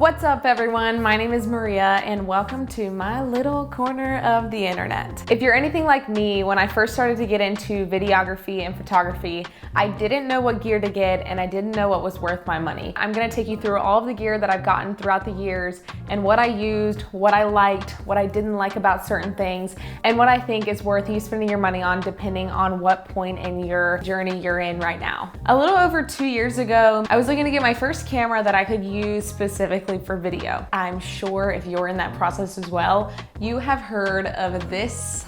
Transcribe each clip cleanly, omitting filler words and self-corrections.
What's up everyone? My name is Maria and welcome to my little corner of the internet. If you're anything like me, when I first started to get into videography and photography, I didn't know what gear to get and I didn't know what was worth my money. I'm gonna take you through all of the gear that I've gotten throughout the years and what I used, what I liked, what I didn't like about certain things, and what I think is worth you spending your money on depending on what point in your journey you're in right now. A little over 2 years ago, I was looking to get my first camera that I could use specifically for video. I'm sure if you're in that process as well, you have heard of this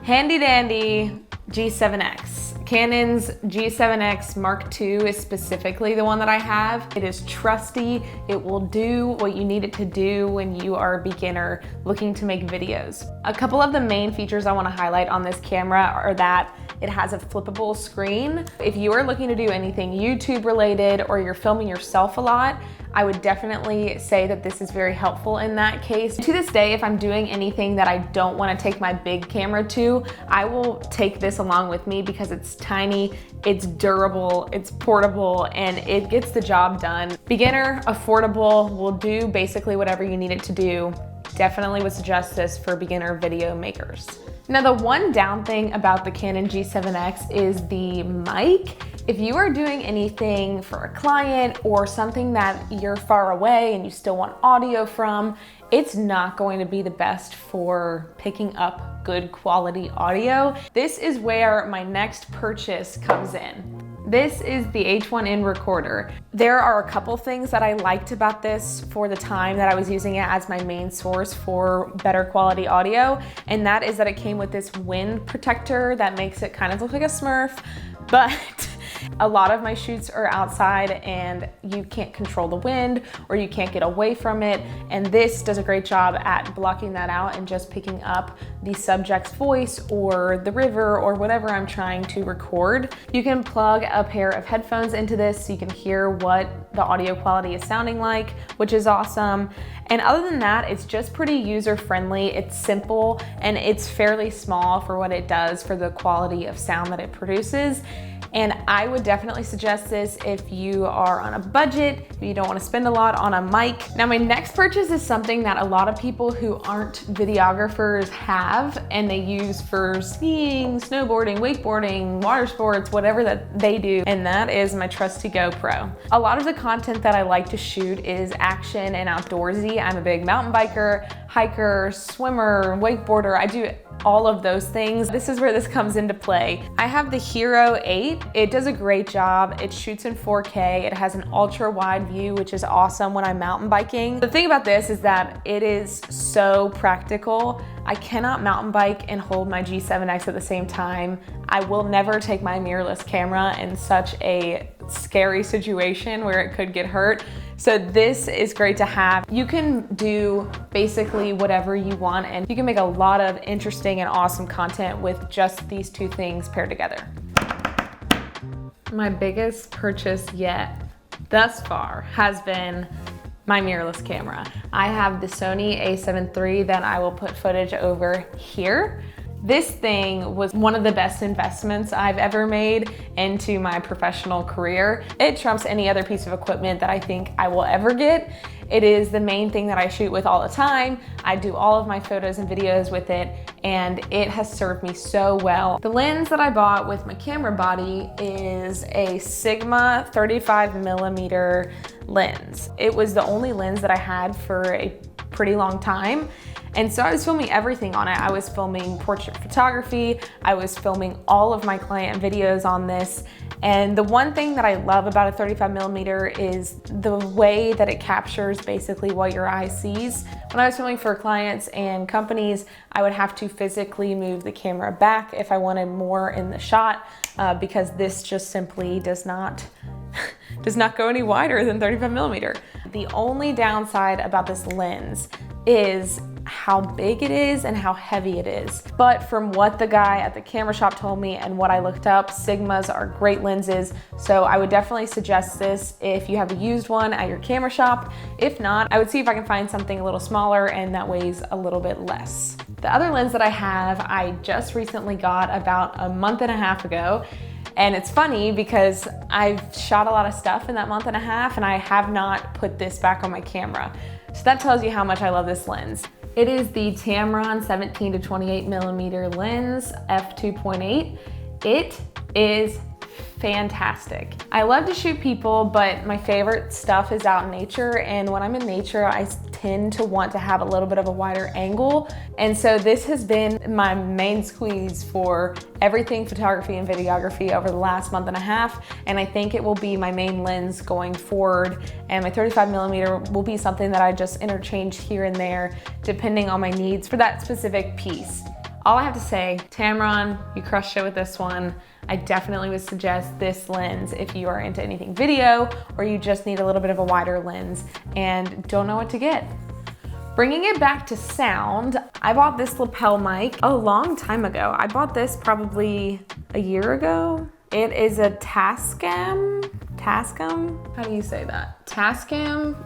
handy dandy G7X. Canon's G7X Mark II is specifically the one that I have. It is trusty. It will do what you need it to do when you are a beginner looking to make videos. A couple of the main features I want to highlight on this camera are that it has a flippable screen. If you are looking to do anything YouTube related or you're filming yourself a lot, I would definitely say that this is very helpful in that case. To this day, if I'm doing anything that I don't want to take my big camera to, I will take this along with me because it's tiny, it's durable, it's portable, and it gets the job done. Beginner, affordable, will do basically whatever you need it to do. Definitely would suggest this for beginner video makers. Now, the one down thing about the Canon G7X is the mic. If you are doing anything for a client or something that you're far away and you still want audio from, it's not going to be the best for picking up good quality audio. This is where my next purchase comes in. This is the H1N recorder. There are a couple things that I liked about this for the time that I was using it as my main source for better quality audio, and that is that it came with this wind protector that makes it kind of look like a Smurf, but a lot of my shoots are outside and you can't control the wind or you can't get away from it, and this does a great job at blocking that out and just picking up the subject's voice or the river or whatever I'm trying to record. You can plug a pair of headphones into this so you can hear what the audio quality is sounding like, which is awesome. And other than that, it's just pretty user-friendly. It's simple and it's fairly small for what it does for the quality of sound that it produces. And I would definitely suggest this if you are on a budget, if you don't want to spend a lot on a mic. Now, my next purchase is something that a lot of people who aren't videographers have, and they use for skiing, snowboarding, wakeboarding, water sports, whatever that they do, and that is my trusty GoPro. A lot of the content that I like to shoot is action and outdoorsy. I'm a big mountain biker, hiker, swimmer, wakeboarder. I do all of those things. This is where this comes into play. I have the Hero 8. It does a great job. It shoots in 4K. It has an ultra wide view, which is awesome when I'm mountain biking. The thing about this is that it is so practical. I cannot mountain bike and hold my G7X at the same time. I will never take my mirrorless camera in such a scary situation where it could get hurt. So this is great to have. You can do basically whatever you want, and you can make a lot of interesting and awesome content with just these two things paired together. My biggest purchase yet thus far has been my mirrorless camera. I have the Sony A73 that I will put footage over here. This thing was one of the best investments I've ever made into my professional career. It trumps any other piece of equipment that I think I will ever get. It is the main thing that I shoot with all the time. I do all of my photos and videos with it, and it has served me so well. The lens that I bought with my camera body is a Sigma 35mm lens. It was the only lens that I had for a pretty long time. And so I was filming everything on it. I was filming portrait photography. I was filming all of my client videos on this. And the one thing that I love about a 35mm is the way that it captures basically what your eye sees. When I was filming for clients and companies, I would have to physically move the camera back if I wanted more in the shot because this just simply does not go any wider than 35mm. The only downside about this lens is how big it is and how heavy it is. But from what the guy at the camera shop told me and what I looked up, Sigmas are great lenses. So I would definitely suggest this if you have a used one at your camera shop. If not, I would see if I can find something a little smaller and that weighs a little bit less. The other lens that I have, I just recently got about a month and a half ago. And it's funny because I've shot a lot of stuff in that month and a half and I have not put this back on my camera. So that tells you how much I love this lens. It is the Tamron 17 to 28 millimeter lens, f2.8. It is fantastic. I love to shoot people, but my favorite stuff is out in nature. And when I'm in nature, I tend to want to have a little bit of a wider angle. And so this has been my main squeeze for everything photography and videography over the last month and a half. And I think it will be my main lens going forward. And my 35 millimeter will be something that I just interchange here and there, depending on my needs for that specific piece. All I have to say, Tamron, you crushed it with this one. I definitely would suggest this lens if you are into anything video or you just need a little bit of a wider lens and don't know what to get. Bringing it back to sound, I bought this lapel mic a long time ago. I bought this probably a year ago. It is a Tascam? How do you say that? Tascam?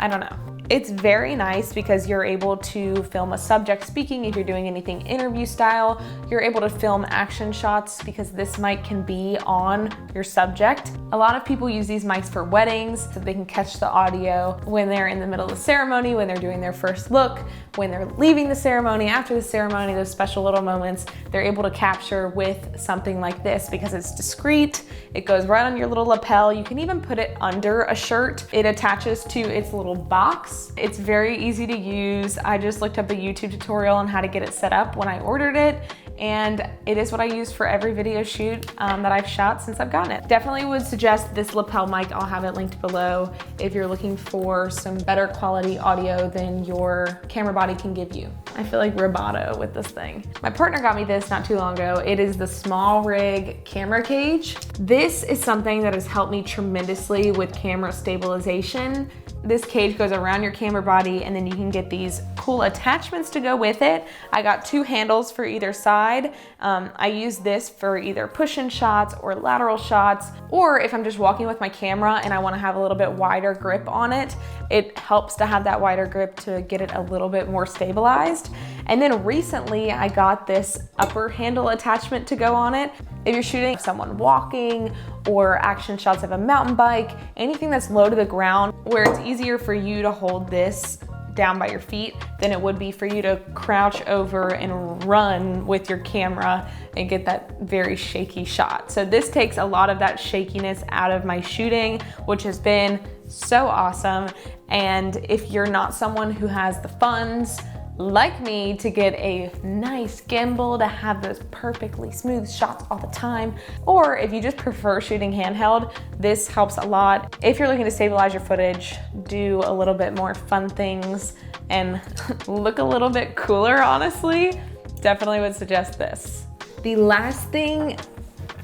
I don't know. It's very nice because you're able to film a subject speaking if you're doing anything interview style. You're able to film action shots because this mic can be on your subject. A lot of people use these mics for weddings so they can catch the audio when they're in the middle of the ceremony, when they're doing their first look, when they're leaving the ceremony, after the ceremony, those special little moments, they're able to capture with something like this because it's discreet. It goes right on your little lapel. You can even put it under a shirt. It attaches to its little box. It's very easy to use. I just looked up a YouTube tutorial on how to get it set up when I ordered it, and it is what I use for every video shoot that I've shot since I've gotten it. Definitely would suggest this lapel mic. I'll have it linked below if you're looking for some better quality audio than your camera body can give you. I feel like Roboto with this thing. My partner got me this not too long ago. It is the Small Rig camera cage. This is something that has helped me tremendously with camera stabilization. This cage goes around your camera body and then you can get these cool attachments to go with it. I got 2 handles for either side. I use this for either push-in shots or lateral shots, or if I'm just walking with my camera and I want to have a little bit wider grip on it, it helps to have that wider grip to get it a little bit more stabilized. And then recently I got this upper handle attachment to go on it. If you're shooting someone walking or action shots of a mountain bike, anything that's low to the ground where it's easier for you to hold this down by your feet than it would be for you to crouch over and run with your camera and get that very shaky shot. So this takes a lot of that shakiness out of my shooting, which has been so awesome. And if you're not someone who has the funds like me to get a nice gimbal to have those perfectly smooth shots all the time, or if you just prefer shooting handheld, this helps a lot. If you're looking to stabilize your footage, do a little bit more fun things, and look a little bit cooler, honestly, definitely would suggest this. The last thing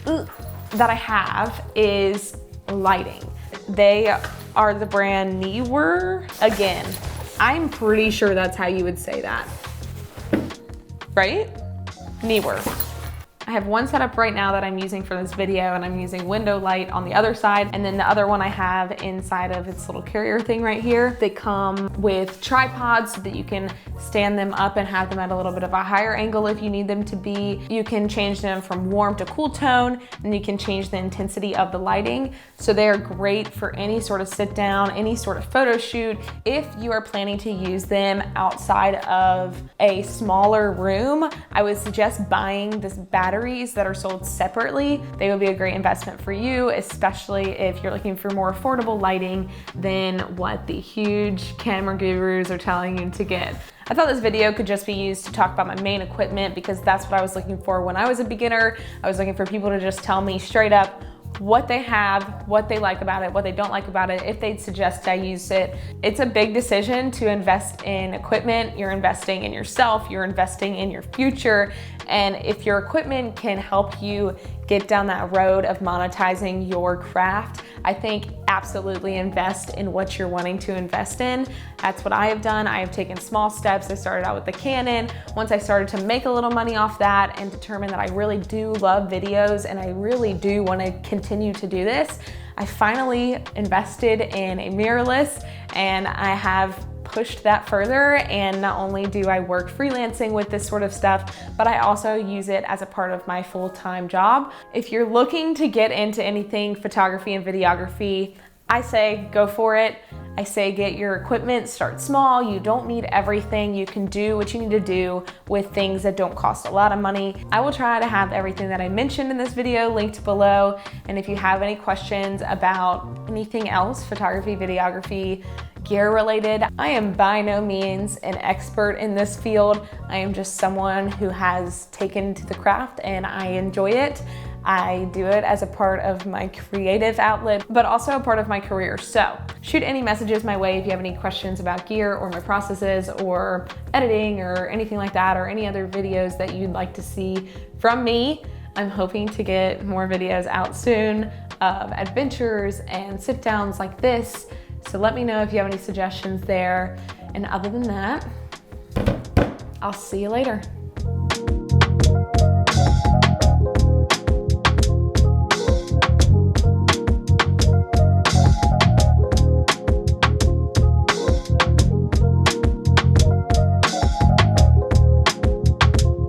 that I have is lighting. They are the brand Neewer. Again, I'm pretty sure that's how you would say that, right? Neewer. I have one set up right now that I'm using for this video, and I'm using window light on the other side, and then the other one I have inside of its little carrier thing right here. They come with tripods so that you can stand them up and have them at a little bit of a higher angle if you need them to be. You can change them from warm to cool tone, and you can change the intensity of the lighting. So they are great for any sort of sit down, any sort of photo shoot. If you are planning to use them outside of a smaller room, I would suggest buying this batteries that are sold separately. They would be a great investment for you, especially if you're looking for more affordable lighting than what the huge camera gurus are telling you to get. I thought this video could just be used to talk about my main equipment because that's what I was looking for when I was a beginner. I was looking for people to just tell me straight up what they have, what they like about it, what they don't like about it, if they'd suggest I use it. It's a big decision to invest in equipment. You're investing in yourself, you're investing in your future. And if your equipment can help you get down that road of monetizing your craft, I think absolutely invest in what you're wanting to invest in. That's what I have done. I have taken small steps. I started out with the Canon. Once I started to make a little money off that and determined that I really do love videos and I really do want to continue to do this, I finally invested in a mirrorless, and I have pushed that further, and not only do I work freelancing with this sort of stuff, but I also use it as a part of my full-time job. If you're looking to get into anything photography and videography, I say go for it. I say get your equipment, start small. You don't need everything. You can do what you need to do with things that don't cost a lot of money. I will try to have everything that I mentioned in this video linked below. And if you have any questions about anything else, photography, videography, gear related, I am by no means an expert in this field. I am just someone who has taken to the craft and I enjoy it. I do it as a part of my creative outlet, but also a part of my career. So shoot any messages my way if you have any questions about gear or my processes or editing or anything like that, or any other videos that you'd like to see from me. I'm hoping to get more videos out soon of adventures and sit downs like this. So let me know if you have any suggestions there. And other than that, I'll see you later.